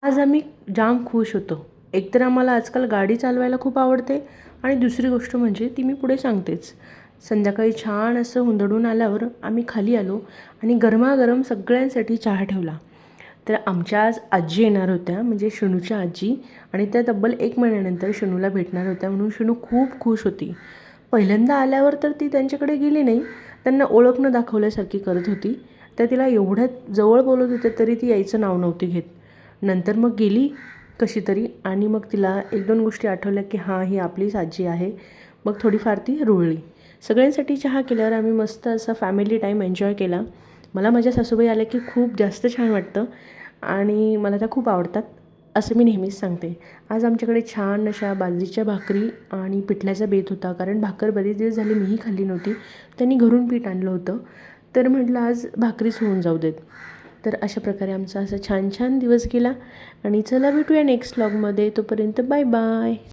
आज आम्ही जाम खुश होतो. एकतर आम्हाला आजकाल गाडी चालवायला खूप आवडते आणि दुसरी गोष्ट म्हणजे ती मी पुढे सांगतेच. संध्याकाळी छान असं हुंदडून आल्यावर आम्ही खाली आलो आणि गरमागरम सगळ्यांसाठी चहा ठेवला. तर आमच्या आज आजी येणार होत्या, म्हणजे शनूच्या आजी, आणि त्या तब्बल 1 महिन्यानंतर शनूला भेटणार होत्या म्हणून शनू खूप खुश होती. पहिल्यांदा आल्यावर तर ती त्यांच्याकडे गेली नाही. त्यांना ओळख न दाखवल्यासारखी करत होती. त्या तिला एवढ्या जवळ बोलत होत्या तरी ती यायचं नाव नव्हती घेत. नंतर मग गेली कशी तरी आणि मग तिला 1-2 गोष्टी आठवल्या की हां, ही आपलीच आजी आहे. मग थोडीफार ती रुळली. सगळ्यांसाठी चहा केल्यावर आम्ही मस्त असा फॅमिली टाईम एन्जॉय केला. मला माझ्या सासूबाई आल्या की खूप जास्त छान वाटतं आणि मला त्या खूप आवडतात, असं मी नेहमीच सांगते. आज आमच्याकडे छान अशा बाजरीच्या भाकरी आणि पिठल्याचा बेत होता, कारण भाकर बरेच दिवस झाले मीही खाल्ली नव्हती. त्यांनी घरून पीठ आणलं होतं, तर म्हटलं आज भाकरीच होऊन जाऊ देत. तर अशा प्रकारे आमचा असा छान छान दिवस गेला आणि चला भेटूया नेक्स्ट व्लॉगमध्ये. तोपर्यंत बाय बाय.